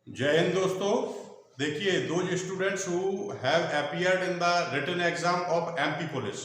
जय हिंद दोस्तों। देखिए, those students who have appeared in the written exam of MP police,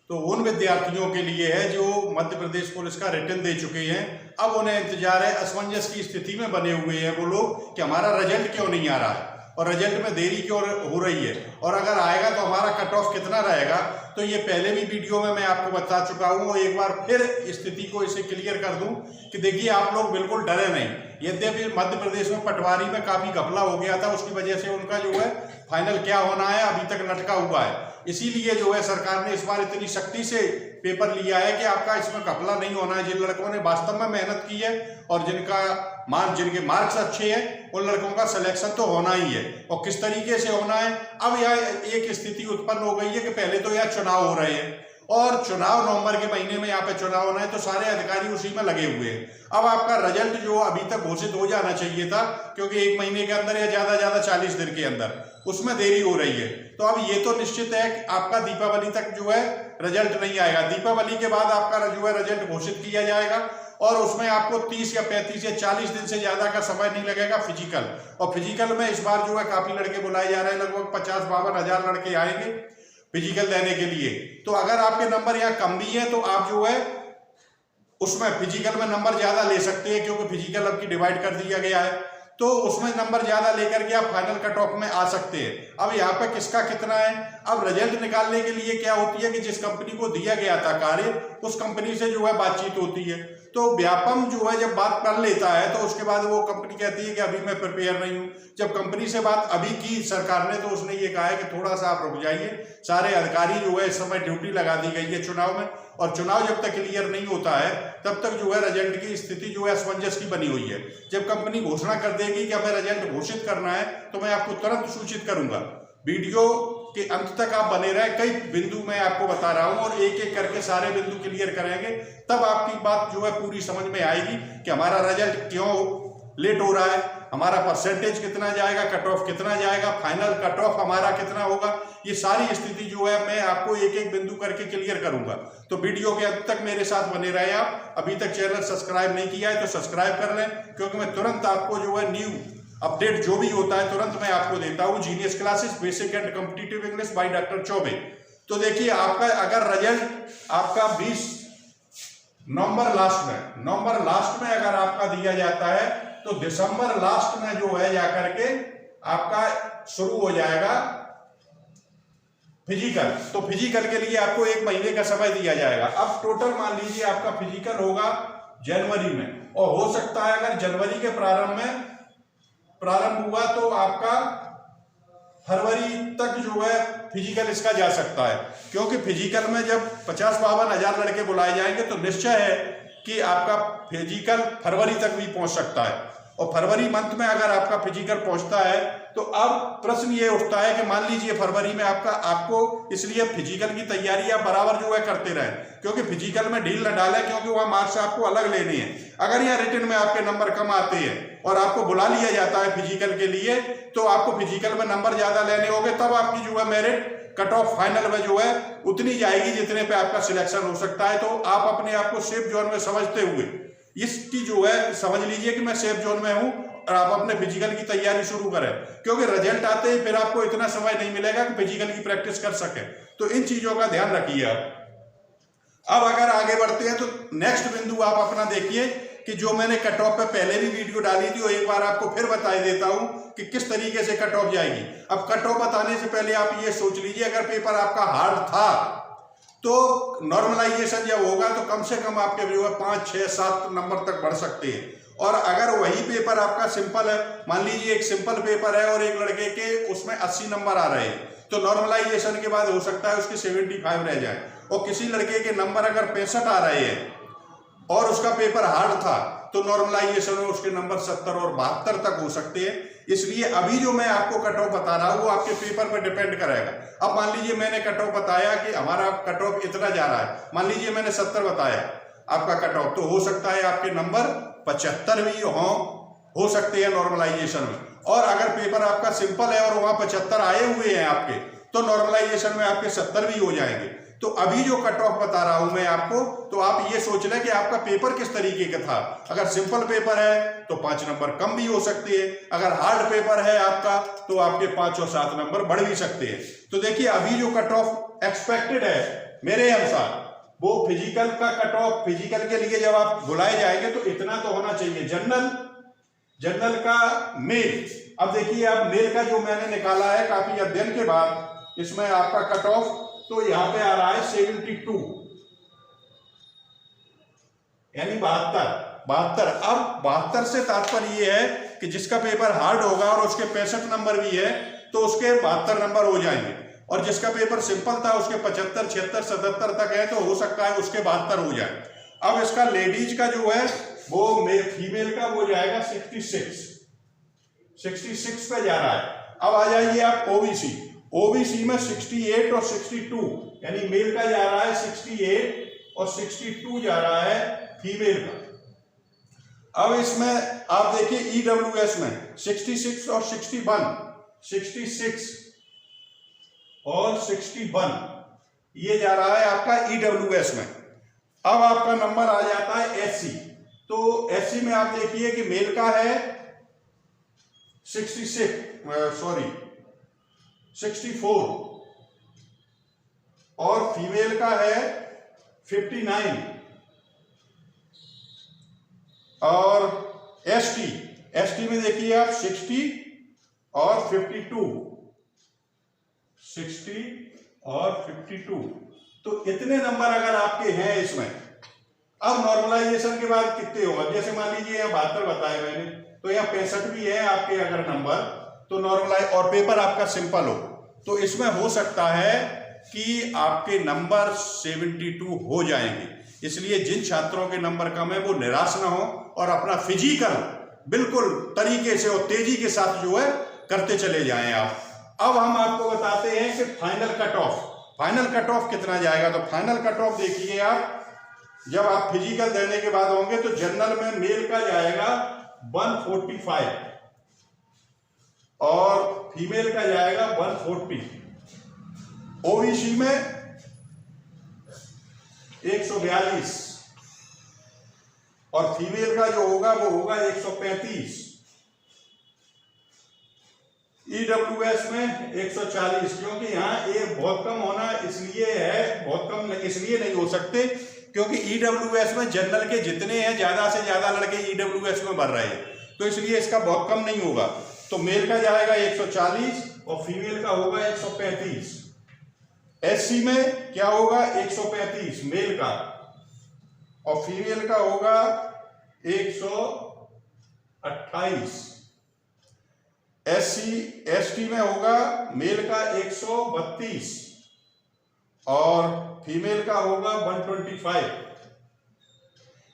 तो उन विद्यार्थियों के लिए है जो मध्य प्रदेश पुलिस का रिटन दे चुके हैं। अब उन्हें इंतजार है, असमंजस की स्थिति में बने हुए हैं वो लोग कि हमारा रिजल्ट क्यों नहीं आ रहा है और रिजल्ट में देरी क्यों हो रही है, और अगर आएगा तो हमारा कट ऑफ कितना रहेगा। तो ये पहले भी वीडियो में मैं आपको बता चुका हूँ और एक बार फिर स्थिति को इसे क्लियर कर दूं कि देखिए, आप लोग बिल्कुल डरे नहीं। यद्यपि मध्य प्रदेश में पटवारी में काफी घपला हो गया था, उसकी वजह से उनका जो है फाइनल क्या होना है अभी तक लटका हुआ है। इसीलिए जो है सरकार ने इस बार इतनी सख्ती से पेपर लिया है कि आपका इसमें घपला नहीं होना है। जिन लड़कों ने वास्तव में मेहनत की है और जिनके मार्क्स अच्छे हैं उन लड़कों का सिलेक्शन तो होना ही है। और किस तरीके से होना है, अब यह एक स्थिति उत्पन्न हो गई है कि पहले तो यह चुनाव हो रहे हैं और चुनाव नवंबर के महीने में यहाँ पे चुनाव होना है, तो सारे अधिकारी उसी में लगे हुए हैं। अब आपका रिजल्ट जो अभी तक घोषित हो जाना चाहिए था, क्योंकि एक महीने के अंदर या ज्यादा 40 दिन के अंदर, उसमें देरी हो रही है। तो अब ये तो निश्चित है कि आपका दीपावली तक जो है रिजल्ट नहीं आएगा। दीपावली के बाद आपका जो है रिजल्ट घोषित किया जाएगा और उसमें आपको 30 या 35 या 40 दिन से ज्यादा का समय नहीं लगेगा फिजिकल। और फिजिकल में इस बार जो है काफी लड़के बुलाए जा रहे हैं, लगभग 50-52 हजार लड़के आएंगे फिजिकल देने के लिए। तो अगर आपके नंबर यहाँ कम भी है तो आप जो है उसमें फिजिकल में नंबर ज्यादा ले सकते हैं, क्योंकि फिजिकल अब की डिवाइड कर दिया गया है, तो उसमें नंबर ज्यादा लेकर के आप फाइनल कट ऑफ में आ सकते हैं। अब यहाँ पे किसका कितना है, अब रिजल्ट निकालने के लिए क्या होती है कि जिस कंपनी को दिया गया था कार्य, उस कंपनी से जो है बातचीत होती है। तो व्यापम जो है जब बात कर लेता है तो उसके बाद वो कंपनी कहती है कि अभी मैं प्रिपेयर नहीं हूं। जब कंपनी से बात अभी की सरकार ने, तो उसने ये कहा है कि थोड़ा सा आप रुक जाइए। सारे अधिकारी जो है इस समय ड्यूटी लगा दी गई है चुनाव में, और चुनाव जब तक क्लियर नहीं होता है तब तक जो है रिजल्ट की स्थिति जो है असमंजस की बनी हुई है। जब कंपनी घोषणा कर देगी कि हमें रिजल्ट घोषित करना है तो मैं आपको तुरंत सूचित करूंगा। वीडियो के अंत तक आप बने रहे, कई बिंदु मैं आपको बता रहा हूं और एक एक करके सारे बिंदु क्लियर करेंगे, तब आपकी बात जो है पूरी समझ में आएगी कि हमारा रिजल्ट क्यों लेट हो रहा है, हमारा परसेंटेज कितना जाएगा, कट ऑफ कितना जाएगा, फाइनल कट ऑफ हमारा कितना होगा। ये सारी स्थिति जो है मैं आपको एक एक बिंदु करके क्लियर करूंगा। तो वीडियो के अंत तक मेरे साथ बने रहे। आप अभी तक चैनल सब्सक्राइब नहीं किया है तो सब्सक्राइब कर लें, क्योंकि मैं तुरंत आपको जो है न्यू अपडेट जो भी होता है तुरंत मैं आपको देता हूं। Genius classes basic and competitive English by doctor Choubey. तो देखिए, आपका अगर रिजल्ट आपका 20 नवंबर लास्ट में अगर आपका दिया जाता है तो दिसंबर लास्ट में जो है जाकर के आपका शुरू हो जाएगा फिजिकल। तो फिजिकल के लिए आपको 1 महीने का समय दिया जाएगा। अब टोटल मान लीजिए आपका फिजिकल होगा जनवरी में, और हो सकता है अगर जनवरी के प्रारंभ हुआ तो आपका फरवरी तक जो है फिजिकल इसका जा सकता है, क्योंकि फिजिकल में जब 50-52 हजार लड़के बुलाए जाएंगे तो निश्चय है कि आपका फिजिकल फरवरी तक भी पहुंच सकता है। और फरवरी मंथ में अगर आपका फिजिकल पहुंचता है तो अब प्रश्न ये उठता है कि मान लीजिए फरवरी में आपको इसलिए फिजिकल की तैयारी आप बराबर जो है करते रहें, क्योंकि फिजिकल में ढील न डालें, क्योंकि वहां मार्क्स आपको अलग लेने हैं। अगर यहाँ रिटन में आपके नंबर कम आते हैं और आपको बुला लिया जाता है फिजिकल के लिए, तो आपको फिजिकल में नंबर ज्यादा लेने होंगे, तब आपकी जो है मेरिट कट ऑफ फाइनल में जो है उतनी जाएगी जितने पे आपका सिलेक्शन हो सकता है। तो आप अपने आप को सेफ जोन में समझते हुए इसकी जो है समझ लीजिए कि मैं सेफ जोन में हूं और आप अपने फिजिकल की तैयारी शुरू करें, क्योंकि रिजल्ट आते ही फिर आपको इतना समय नहीं मिलेगा कि फिजिकल की प्रैक्टिस कर सके। तो इन चीजों का ध्यान रखिए आप। अब अगर आगे बढ़ते हैं तो नेक्स्ट बिंदु आप अपना देखिए कि जो मैंने कट ऑफ पे पहले भी वीडियो डाली थी, और एक बार आपको फिर बता देता हूं कि किस तरीके से कट ऑफ जाएगी। अब कट ऑफ बताने से पहले आप ये सोच लीजिए, अगर पेपर आपका हार्ड था तो नॉर्मलाइजेशन जब होगा तो कम से कम आपके जो है 5, 6, 7 नंबर तक बढ़ सकते हैं। और अगर वही पेपर आपका सिंपल है, मान लीजिए एक सिंपल पेपर है और एक लड़के के उसमें 80 नंबर आ रहे हैं, तो नॉर्मलाइजेशन के बाद हो सकता है उसके 75 रह जाए। और किसी लड़के के नंबर अगर 65 आ रहे हैं और उसका पेपर हार्ड था, तो नॉर्मलाइजेशन में उसके नंबर 70 और 72 तक हो सकते हैं। इसलिए अभी जो मैं आपको कट ऑफ बता रहा हूं वो आपके पेपर पर डिपेंड करेगा। अब मान लीजिए मैंने कट ऑफ बताया कि हमारा कट ऑफ इतना जा रहा है, मान लीजिए मैंने 70 बताया आपका कट ऑफ, तो हो सकता है आपके नंबर 75 भी हो सकते हैं नॉर्मलाइजेशन में। और अगर पेपर आपका सिंपल है और वहां 75 आए हुए हैं आपके, तो नॉर्मलाइजेशन में आपके 70 भी हो जाएंगे। तो अभी जो कट ऑफ बता रहा हूं मैं आपको, तो आप ये सोच लें कि आपका पेपर किस तरीके का था। अगर सिंपल पेपर है तो 5 नंबर कम भी हो सकते हैं, अगर हार्ड पेपर है आपका तो आपके 5 और 7 नंबर बढ़ भी सकते हैं। तो देखिए अभी जो कट ऑफ एक्सपेक्टेड है मेरे अनुसार, वो फिजिकल का कट ऑफ, फिजिकल के लिए जब आप बुलाए जाएंगे तो इतना तो होना चाहिए। जनरल का मेल, अब देखिए अब मेल का जो मैंने निकाला है काफी अध्ययन के बाद, इसमें आपका कट ऑफ तो यहां पे आ रहा है 72, यानी 72। अब 72 से तात्पर्य ये है कि जिसका पेपर हार्ड होगा और उसके 65 नंबर भी है तो उसके 72 नंबर हो जाएंगे, और जिसका पेपर सिंपल था उसके 75, 76, 77 तक है तो हो सकता है उसके 72 हो जाए। अब इसका लेडीज का जो है वो फीमेल का वो जाएगा 66 पे जा रहा है। अब आ जाइए आप ओबीसी में 68 और 62, यानी मेल का जा रहा है 68 और 62 जा रहा है फीमेल का। अब इसमें आप देखिए ईडब्ल्यूएस में 66 और 61, 66 और 61 ये जा रहा है आपका ईडब्ल्यूएस में। अब आपका नंबर आ जाता है एससी, तो एससी में आप देखिए कि मेल का है 64 और फीमेल का है 59। और एसटी में देखिए आप 60 और 52, 60 और 52, तो इतने नंबर अगर आपके हैं इसमें। अब नॉर्मलाइजेशन के बाद कितने होगा, जैसे मान लीजिए यहाँ 72 बताए मैंने, तो यहाँ 65 भी है आपके अगर नंबर, तो नॉर्मलाइज और पेपर आपका सिंपल हो तो इसमें हो सकता है कि आपके नंबर 72 हो जाएंगे। इसलिए जिन छात्रों के नंबर कम है वो निराश ना हो और अपना फिजिकल बिल्कुल तरीके से और तेजी के साथ जो है करते चले जाएं आप। अब हम आपको बताते हैं कि फाइनल कट ऑफ कितना जाएगा। तो फाइनल कट ऑफ देखिए आप, जब आप फिजिकल देने के बाद होंगे तो जनरल में मेल का जाएगा 145 और फीमेल का जाएगा 140, ओबीसी में 142 और फीमेल का जो होगा वो होगा 135, ईडब्ल्यूएस में 140, क्योंकि यहाँ ए बहुत कम होना इसलिए है, बहुत कम इसलिए नहीं हो सकते क्योंकि ईडब्ल्यूएस में जनरल के जितने हैं ज्यादा से ज्यादा लड़के ईडब्ल्यूएस में भर रहे हैं, तो इसलिए इसका बहुत कम नहीं होगा। तो मेल का जाएगा 140 और फीमेल का होगा 135। एससी में क्या होगा 135 मेल का और फीमेल का होगा 128। एसटी में होगा मेल का 132 और फीमेल का होगा 125।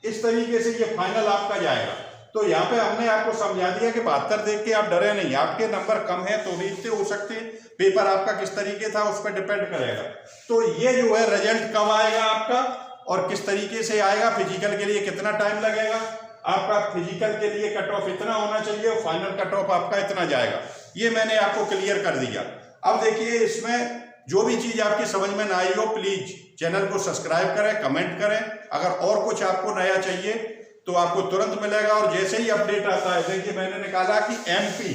इस तरीके से ये फाइनल आपका जाएगा। तो यहाँ पे हमने आपको समझा दिया कि 72 देख के आप डरे नहीं, आपके नंबर कम है तो भी इतने हो सकते हैं, पेपर आपका किस तरीके था उस पर डिपेंड करेगा। तो ये जो है रिजल्ट कब आएगा आपका और किस तरीके से आएगा, फिजिकल के लिए कितना टाइम लगेगा, आपका फिजिकल के लिए कट ऑफ इतना होना चाहिए और फाइनल कट ऑफ आपका इतना जाएगा, ये मैंने आपको क्लियर कर दिया। अब देखिए इसमें जो भी चीज आपकी समझ में ना आई हो प्लीज चैनल को सब्सक्राइब करें, कमेंट करें। अगर और कुछ आपको नया चाहिए तो आपको तुरंत मिलेगा और जैसे ही अपडेट आता है, देखिए मैंने निकाला कि MP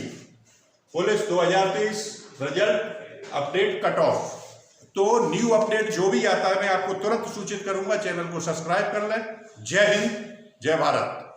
police 2023 result update cut off, तो न्यू अपडेट जो भी आता है मैं आपको तुरंत सूचित करूंगा। चैनल को सब्सक्राइब कर लें। जय हिंद, जय भारत।